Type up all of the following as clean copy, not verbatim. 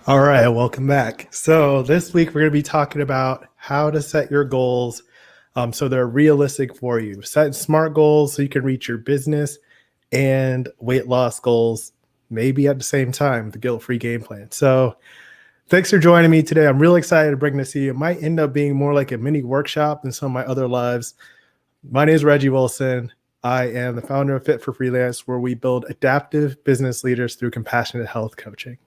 All right, welcome back. So this week we're going to be talking about how to set your goals so they're realistic for you. Set smart goals so you can reach your business and weight loss goals maybe at the same time, the guilt-free game plan. So thanks for joining me today. I'm really excited to bring this to you. It might end up being more like a mini workshop than some of my other lives. My name is Reggie Wilson. I am the founder of Fit for Freelance, where we build adaptive business leaders through compassionate health coaching.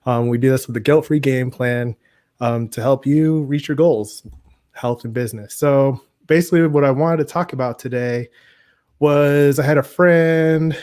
We do this with the guilt-free game plan to help you reach your goals, health and business. So basically what I wanted to talk about today was I had a friend,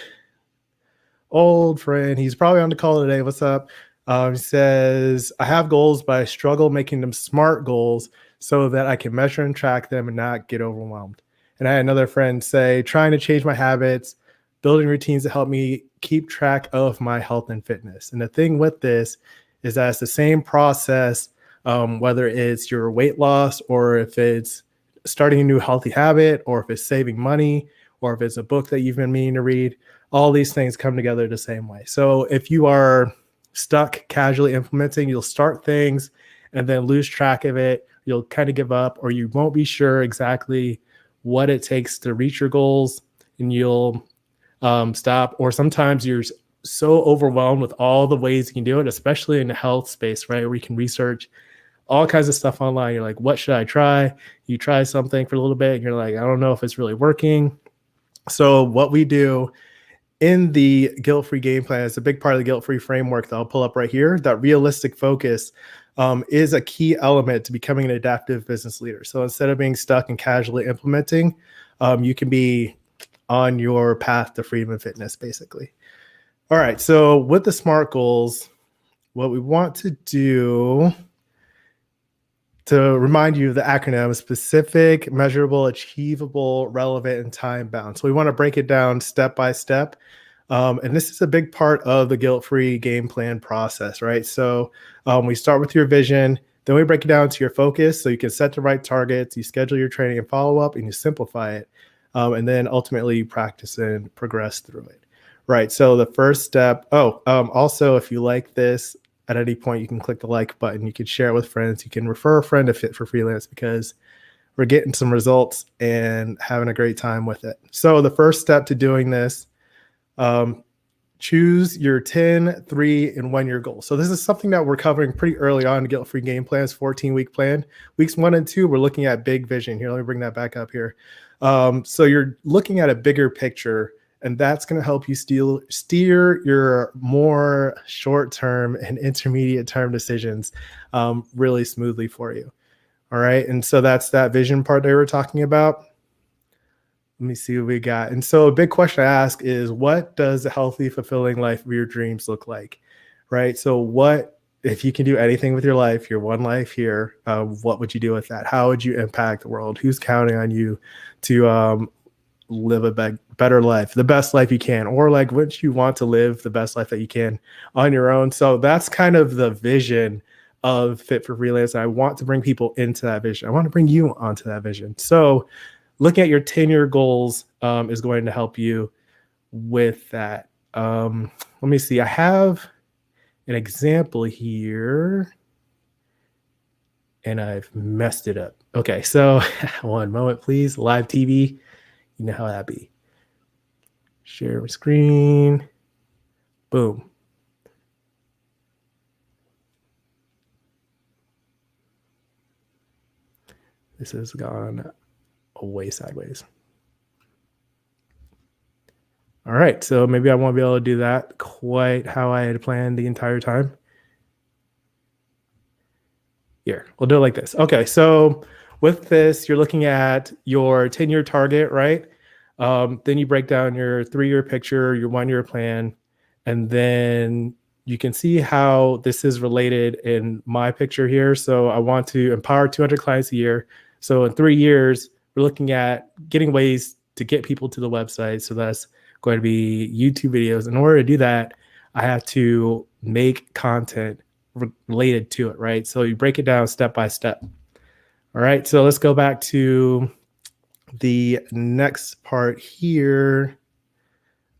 old friend. He's probably on the call today. What's up? He says, I have goals, but I struggle making them smart goals so that I can measure and track them and not get overwhelmed. And I had another friend say, trying to change my habits, building routines to help me keep track of my health and fitness. And the thing with this is that it's the same process, whether it's your weight loss or if it's starting a new healthy habit or if it's saving money or if it's a book that you've been meaning to read. All these things come together the same way. So if you are stuck casually implementing, you'll start things and then lose track of it. You'll kind of give up, or you won't be sure exactly what it takes to reach your goals, and you'll stop. Or sometimes you're so overwhelmed with all the ways you can do it, especially in the health space, right? Where you can research all kinds of stuff online. You're like, what should I try? You try something for a little bit and you're like, I don't know if it's really working. So what we do in the guilt-free game plan is a big part of the guilt-free framework that I'll pull up right here. That realistic focus is a key element to becoming an adaptive business leader. So instead of being stuck and casually implementing, you can be on your path to freedom and fitness, basically. All right. So with the SMART goals, what we want to do, to remind you of the acronym: specific, measurable, achievable, relevant, and time bound. So we want to break it down step by step. And this is a big part of the guilt-free game plan process, right? So we start with your vision, then we break it down to your focus so you can set the right targets, you schedule your training and follow-up, and you simplify it. And then ultimately you practice and progress through it, right? So the first step, also, if you like this, at any point, you can click the like button. You can share it with friends. You can refer a friend to Fit for Freelance, because we're getting some results and having a great time with it. So the first step to doing this, choose your 10, 3, and 1 year goal. So this is something that we're covering pretty early on in Guilt-Free Game Plan's 14-week plan. Weeks 1 and 2, we're looking at big vision. Here, let me bring that back up here. So you're looking at a bigger picture, and that's going to help you steer your more short-term and intermediate-term decisions really smoothly for you. All right. And so that's that vision part that we were talking about. Let me see what we got. And so a big question I ask is, what does a healthy, fulfilling life of your dreams look like? Right. So what, if you can do anything with your life, your one life here, what would you do with that? How would you impact the world? Who's counting on you to live a better life, the best life you can? Or like, wouldn't you want to live the best life that you can on your own? So that's kind of the vision of Fit for Freelance. I want to bring people into that vision. I want to bring you onto that vision. So looking at your 10-year goals is going to help you with that. Let me see. I have an example here, and I've messed it up. Okay, so one moment, please. Live TV, you know how that be. Share my screen. Boom. This has gone way sideways. All right, so maybe I won't be able to do that quite how I had planned the entire time. Here, we'll do it like this. Okay, so with this, you're looking at your 10-year target, right? Then you break down your 3-year picture, your 1-year plan, and then you can see how this is related in my picture here. So I want to empower 200 clients a year. So in 3 years, we're looking at getting ways to get people to the website. So that's going to be YouTube videos. In order to do that, I have to make content related to it, right? So you break it down step by step. All right, so let's go back to the next part here.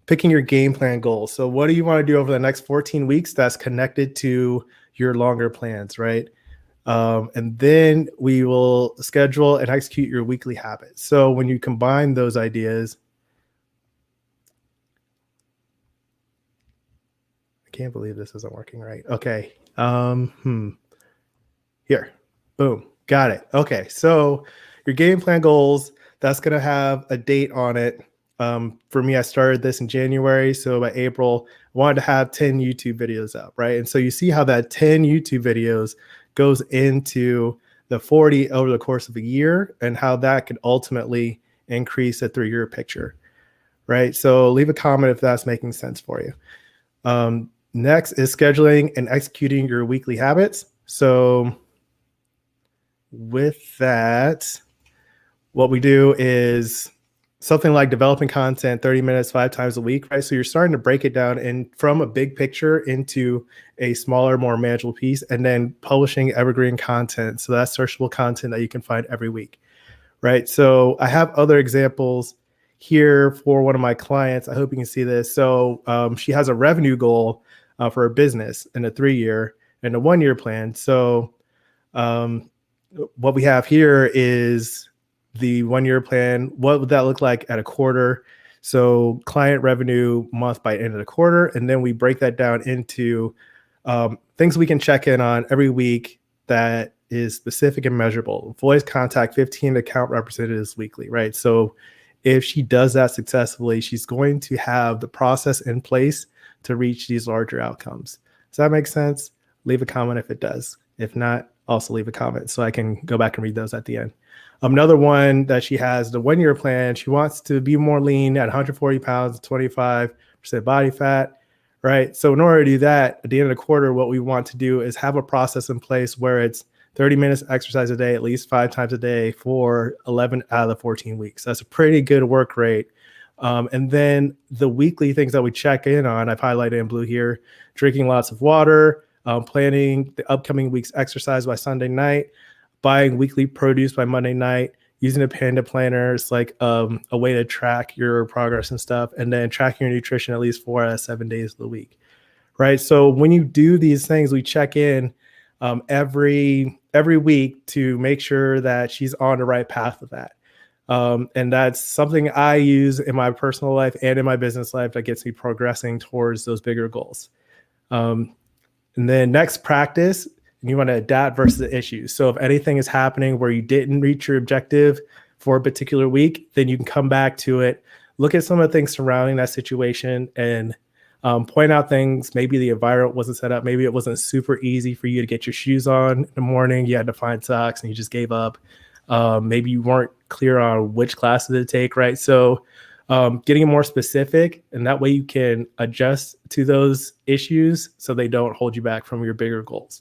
Picking your game plan goals. So what do you want to do over the next 14 weeks that's connected to your longer plans, right? And then we will schedule and execute your weekly habits. So when you combine those ideas, I can't believe this isn't working right. Okay. Here, boom, got it. Okay, so your game plan goals, that's going to have a date on it. For me, I started this in January. So by April, I wanted to have 10 YouTube videos up, right? And so you see how that 10 YouTube videos goes into the 40 over the course of a year and how that could ultimately increase a 3-year picture, right? So leave a comment if that's making sense for you. Next is scheduling and executing your weekly habits. So with that, what we do is something like developing content 30 minutes 5 times a week, right? So you're starting to break it down from a big picture into a smaller, more manageable piece, and then publishing evergreen content. So that's searchable content that you can find every week, right? So I have other examples here for one of my clients. I hope you can see this. So she has a revenue goal for her business in a 3-year and a 1-year plan. So what we have here is the 1-year plan. What would that look like at a quarter? So client revenue month by end of the quarter. And then we break that down into things we can check in on every week that is specific and measurable. Voice contact 15 account representatives weekly, right? So if she does that successfully, she's going to have the process in place to reach these larger outcomes. Does that make sense? Leave a comment if it does. If not, also leave a comment so I can go back and read those at the end. Another one that she has, the 1-year plan, she wants to be more lean at 140 pounds, 25% body fat, right? So in order to do that, at the end of the quarter, what we want to do is have a process in place where it's 30 minutes exercise a day, at least 5 times a day for 11 out of the 14 weeks. That's a pretty good work rate. And then the weekly things that we check in on, I've highlighted in blue here: drinking lots of water, planning the upcoming week's exercise by Sunday night, buying weekly produce by Monday night, using a Panda planner. It's like a way to track your progress and stuff, and then tracking your nutrition at least 4 out of 7 days of the week, right? So when you do these things, we check in every week to make sure that she's on the right path with that. And that's something I use in my personal life and in my business life that gets me progressing towards those bigger goals. And then next, practice. You want to adapt versus the issues. So if anything is happening where you didn't reach your objective for a particular week, then you can come back to it, look at some of the things surrounding that situation, and point out things. Maybe the environment wasn't set up. Maybe it wasn't super easy for you to get your shoes on in the morning. You had to find socks and you just gave up. Maybe you weren't clear on which classes to take, right? So getting more specific, and that way you can adjust to those issues so they don't hold you back from your bigger goals.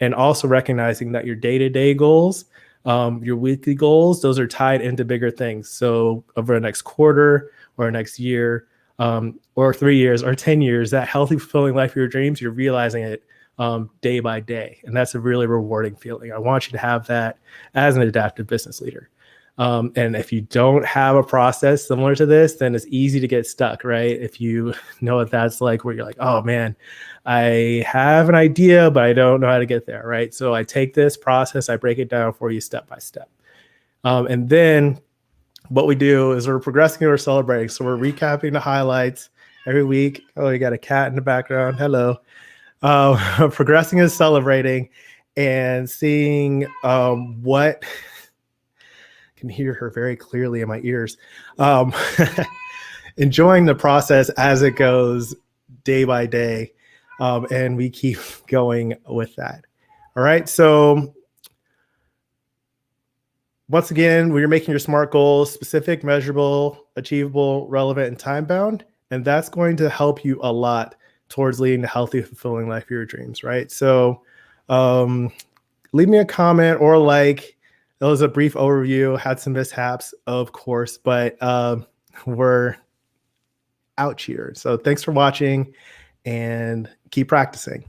And also recognizing that your day-to-day goals, your weekly goals, those are tied into bigger things. So over the next quarter or next year, or 3 years or 10 years, that healthy, fulfilling life of your dreams, you're realizing it day by day. And that's a really rewarding feeling. I want you to have that as an adaptive business leader. And if you don't have a process similar to this, then it's easy to get stuck, right? If you know what that's like, where you're like, oh man, I have an idea, but I don't know how to get there, right? So I take this process, I break it down for you step by step. And then what we do is we're progressing or celebrating. So we're recapping the highlights every week. Oh, you got a cat in the background. Hello. Progressing and celebrating and seeing what... can hear her very clearly in my ears. Enjoying the process as it goes day by day. And we keep going with that. All right. So once again, when you're making your SMART goals, specific, measurable, achievable, relevant, and time bound, and that's going to help you a lot towards leading a healthy, fulfilling life of your dreams, right? So leave me a comment or like. That was a brief overview, had some mishaps, of course, but we're out here. So thanks for watching and keep practicing.